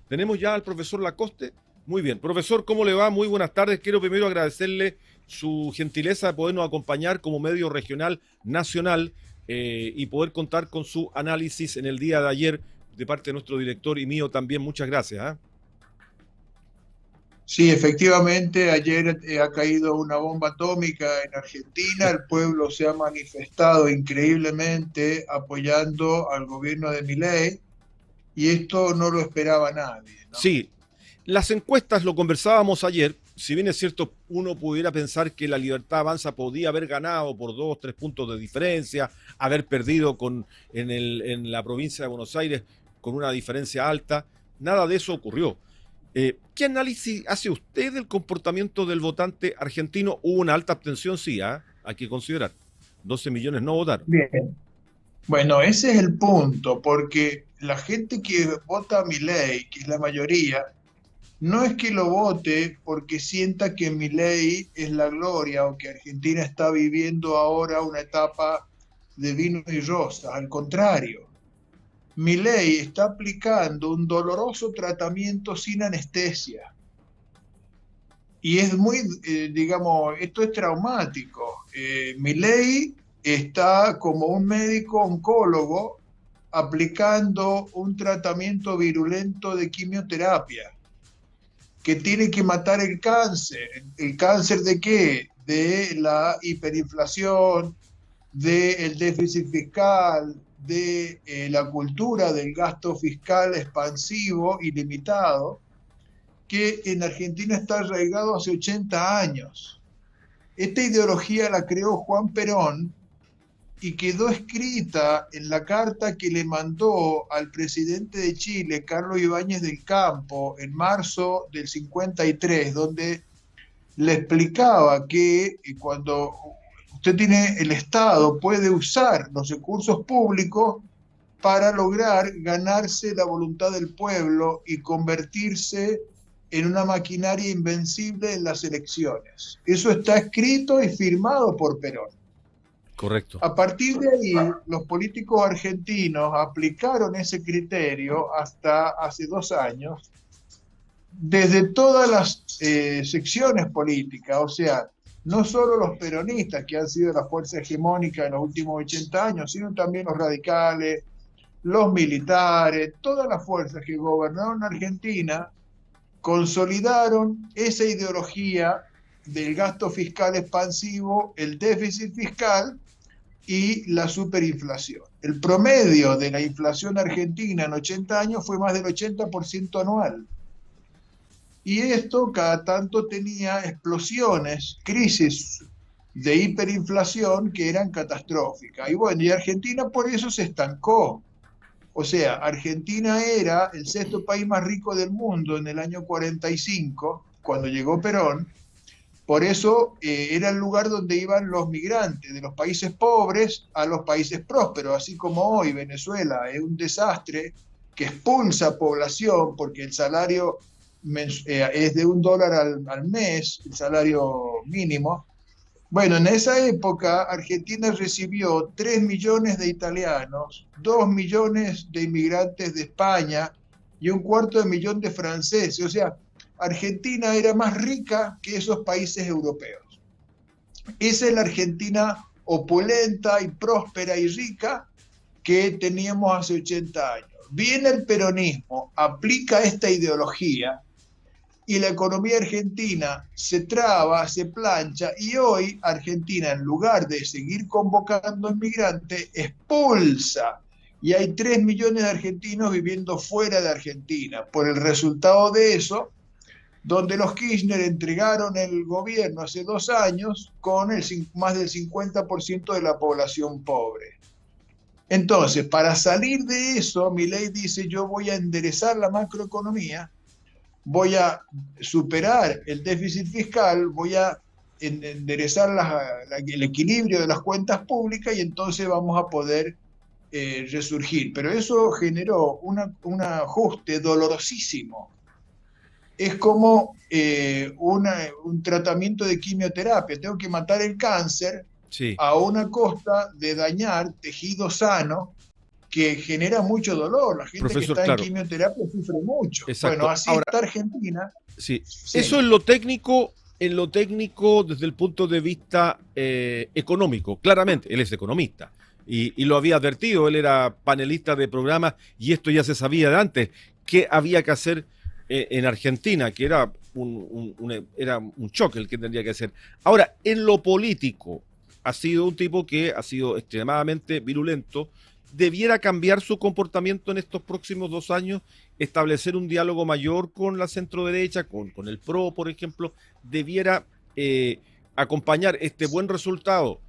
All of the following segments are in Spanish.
Tenemos ya al profesor Lacoste. Muy bien. Profesor, ¿cómo le va? Muy buenas tardes. Quiero primero agradecerle su gentileza de podernos acompañar como medio regional nacional y poder contar con su análisis en el día de ayer de parte de nuestro director y mío también. Muchas gracias. ¿Ah? Sí, efectivamente, ayer ha caído una bomba atómica en Argentina, el pueblo se ha manifestado increíblemente apoyando al gobierno de Milei y esto no lo esperaba nadie, ¿no? Sí, las encuestas lo conversábamos ayer. Si bien es cierto, uno pudiera pensar que la Libertad Avanza podía haber ganado por 2 o 3 puntos de diferencia, haber perdido en la provincia de Buenos Aires con una diferencia alta, nada de eso ocurrió. ¿Qué análisis hace usted del comportamiento del votante argentino? Hubo una alta abstención, sí, ¿eh? Hay que considerar. 12 millones no votaron. Bien. Bueno, ese es el punto, porque la gente que vota a Milei, que es la mayoría, no es que lo vote porque sienta que Milei es la gloria o que Argentina está viviendo ahora una etapa de vino y rosas, al contrario. Milei está aplicando un doloroso tratamiento sin anestesia. Y es muy, digamos, esto es traumático. Milei está como un médico oncólogo aplicando un tratamiento virulento de quimioterapia que tiene que matar el cáncer. ¿El cáncer de qué? De la hiperinflación, del déficit fiscal, de la cultura del gasto fiscal expansivo ilimitado, que en Argentina está arraigado hace 80 años. Esta ideología la creó Juan Perón y quedó escrita en la carta que le mandó al presidente de Chile, Carlos Ibáñez del Campo, en marzo del 53, donde le explicaba que cuando usted tiene el Estado, puede usar los recursos públicos para lograr ganarse la voluntad del pueblo y convertirse en una maquinaria invencible en las elecciones. Eso está escrito y firmado por Perón. Correcto. A partir de ahí, los políticos argentinos aplicaron ese criterio hasta hace 2 años, desde todas las secciones políticas, o sea, no solo los peronistas, que han sido la fuerza hegemónica en los últimos 80 años, sino también los radicales, los militares, todas las fuerzas que gobernaron Argentina, consolidaron esa ideología del gasto fiscal expansivo, el déficit fiscal y la superinflación. El promedio de la inflación argentina en 80 años fue más del 80% anual. Y esto cada tanto tenía explosiones, crisis de hiperinflación que eran catastróficas. Y bueno, y Argentina por eso se estancó. O sea, Argentina era el sexto país más rico del mundo en el año 45, cuando llegó Perón. Por eso era el lugar donde iban los migrantes de los países pobres a los países prósperos, así como hoy Venezuela es un desastre que expulsa población porque el salario es de $1 al mes, el salario mínimo. Bueno, en esa época Argentina recibió 3 millones de italianos, 2 millones de inmigrantes de España y 1/4 de millón de franceses. O sea, Argentina era más rica que esos países europeos. Esa es la Argentina opulenta y próspera y rica que teníamos hace 80 años. Viene el peronismo, aplica esta ideología y la economía argentina se traba, se plancha, y hoy Argentina, en lugar de seguir convocando inmigrantes, expulsa. Y hay 3 millones de argentinos viviendo fuera de Argentina. Por el resultado de eso, donde los Kirchner entregaron el gobierno hace 2 años con más del 50% de la población pobre. Entonces, para salir de eso, Milei dice: yo voy a enderezar la macroeconomía, voy a superar el déficit fiscal, voy a enderezar el equilibrio de las cuentas públicas y entonces vamos a poder resurgir. Pero eso generó un ajuste dolorosísimo. Es como un tratamiento de quimioterapia. Tengo que matar el cáncer Sí. a una costa de dañar tejido sano que genera mucho dolor. La gente que Profesor, está en claro, quimioterapia sufre mucho. Bueno, exacto. así Ahora, está Argentina. sí, Sí, eso en lo técnico desde el punto de vista económico, claramente, él es economista y lo había advertido, él era panelista de programas y esto ya se sabía de antes, qué había que hacer en Argentina, que era era un choque el que tendría que hacer. Ahora, en lo político, ha sido un tipo que ha sido extremadamente virulento, debiera cambiar su comportamiento en estos próximos 2 años, establecer un diálogo mayor con la centroderecha, con el PRO, por ejemplo, debiera acompañar este buen resultado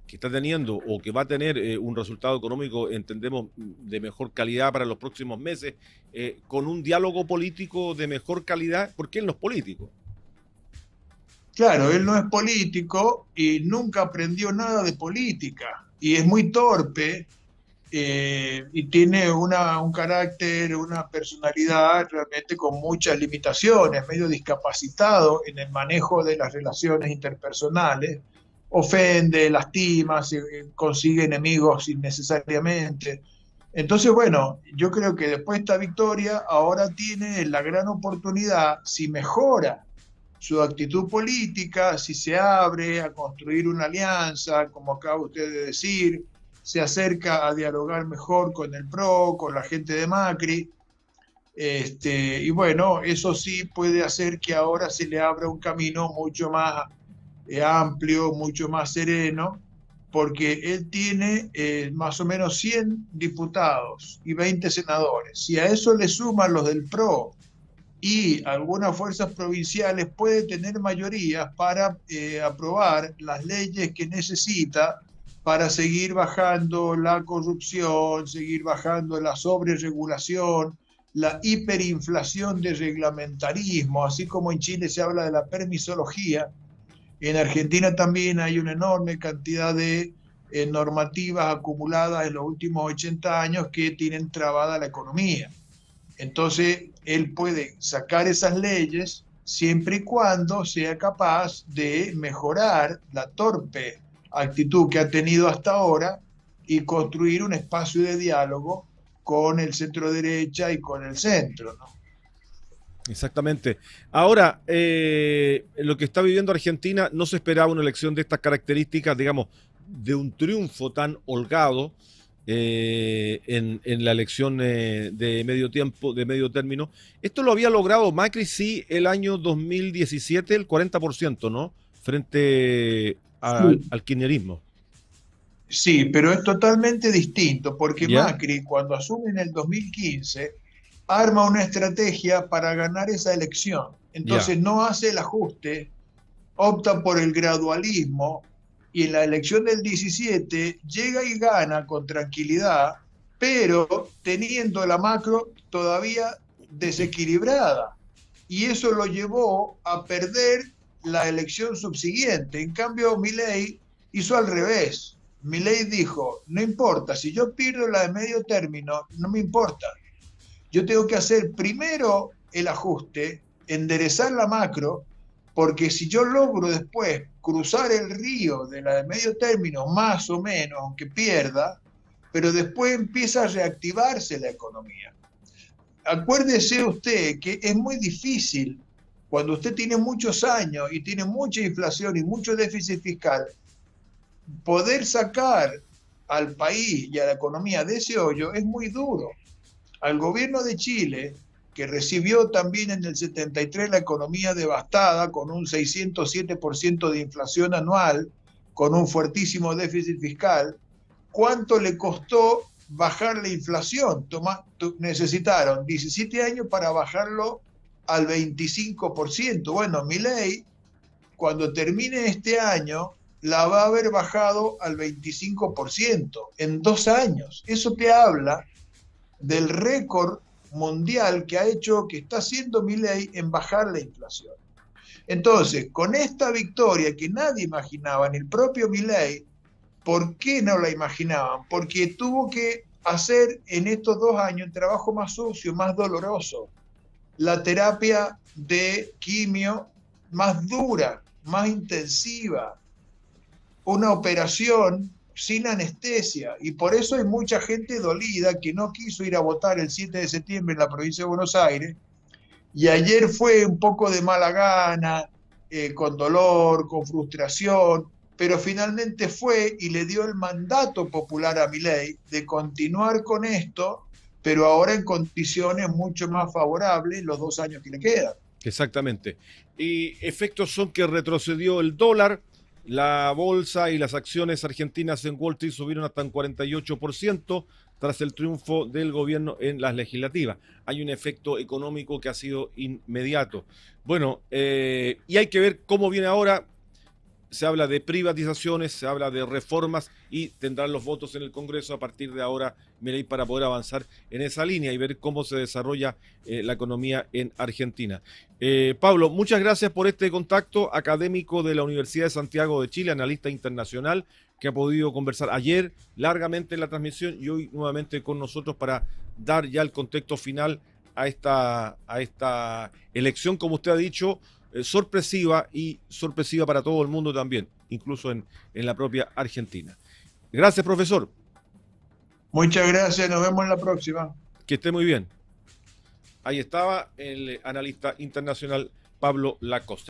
que está teniendo o que va a tener un resultado económico, entendemos, de mejor calidad para los próximos meses, con un diálogo político de mejor calidad, porque él no es político. claro, él no es político y nunca aprendió nada de política y es muy torpe, y tiene un carácter, una personalidad realmente con muchas limitaciones, medio discapacitado en el manejo de las relaciones interpersonales, ofende, lastima, consigue enemigos innecesariamente. Entonces, bueno, yo creo que después de esta victoria, ahora tiene la gran oportunidad, si mejora su actitud política, si se abre a construir una alianza, como acaba usted de decir, se acerca a dialogar mejor con el PRO, con la gente de Macri, y bueno, eso sí puede hacer que ahora se le abra un camino mucho más amplio, mucho más sereno, porque él tiene más o menos 100 diputados y 20 senadores. Si a eso le suman los del PRO y algunas fuerzas provinciales, puede tener mayorías para aprobar las leyes que necesita para seguir bajando la corrupción, seguir bajando la sobreregulación, la hiperinflación de reglamentarismo, así como en Chile se habla de la permisología. En Argentina también hay una enorme cantidad de normativas acumuladas en los últimos 80 años que tienen trabada la economía. Entonces, él puede sacar esas leyes siempre y cuando sea capaz de mejorar la torpe actitud que ha tenido hasta ahora y construir un espacio de diálogo con el centro derecha y con el centro, ¿no? Exactamente. Ahora, lo que está viviendo Argentina, no se esperaba una elección de estas características, digamos, de un triunfo tan holgado en la elección de medio tiempo, de medio término. Esto lo había logrado Macri, sí, el año 2017, el 40%, ¿no? Frente Sí. al kirchnerismo. Sí, pero es totalmente distinto, porque ¿Ya? Macri, cuando asume en el 2015, arma una estrategia para ganar esa elección. Ya. Entonces no hace el ajuste, opta por el gradualismo y en la elección del 17 llega y gana con tranquilidad, pero teniendo la macro todavía desequilibrada. Y eso lo llevó a perder la elección subsiguiente. En cambio, Milei hizo al revés. Milei dijo, no importa, si yo pierdo la de medio término, no me importa. Yo tengo que hacer primero el ajuste, enderezar la macro, porque si yo logro después cruzar el río de la de medio término, más o menos, aunque pierda, pero después empieza a reactivarse la economía. Acuérdese usted que es muy difícil cuando usted tiene muchos años y tiene mucha inflación y mucho déficit fiscal, poder sacar al país y a la economía de ese hoyo es muy duro. Al gobierno de Chile, que recibió también en el 73 la economía devastada, con un 607% de inflación anual, con un fuertísimo déficit fiscal, ¿cuánto le costó bajar la inflación? Necesitaron 17 años para bajarlo al 25%. Bueno, Milei, cuando termine este año, la va a haber bajado al 25% en 2 años. Eso te habla del récord mundial que ha hecho, que está haciendo Milei en bajar la inflación. Entonces, con esta victoria que nadie imaginaba, ni el propio Milei, ¿por qué no la imaginaban? Porque tuvo que hacer en estos 2 años un trabajo más sucio, más doloroso, la terapia de quimio más dura, más intensiva, una operación sin anestesia, y por eso hay mucha gente dolida que no quiso ir a votar el 7 de septiembre en la provincia de Buenos Aires, y ayer fue un poco de mala gana, con dolor, con frustración, pero finalmente fue y le dio el mandato popular a Milei de continuar con esto, pero ahora en condiciones mucho más favorables los 2 años que le quedan. Exactamente. Y efectos son que retrocedió el dólar, la bolsa y las acciones argentinas en Wall Street subieron hasta un 48% tras el triunfo del gobierno en las legislativas. Hay un efecto económico que ha sido inmediato. Bueno, y hay que ver cómo viene ahora. Se habla de privatizaciones, se habla de reformas y tendrán los votos en el Congreso a partir de ahora, Milei, para poder avanzar en esa línea y ver cómo se desarrolla la economía en Argentina. Pablo, muchas gracias por este contacto, académico de la Universidad de Santiago de Chile, analista internacional, que ha podido conversar ayer largamente en la transmisión y hoy nuevamente con nosotros para dar ya el contexto final a esta elección, como usted ha dicho, sorpresiva y sorpresiva para todo el mundo también, incluso en la propia Argentina. Gracias, profesor. Muchas gracias, nos vemos en la próxima. Que esté muy bien. Ahí estaba el analista internacional Pablo Lacoste.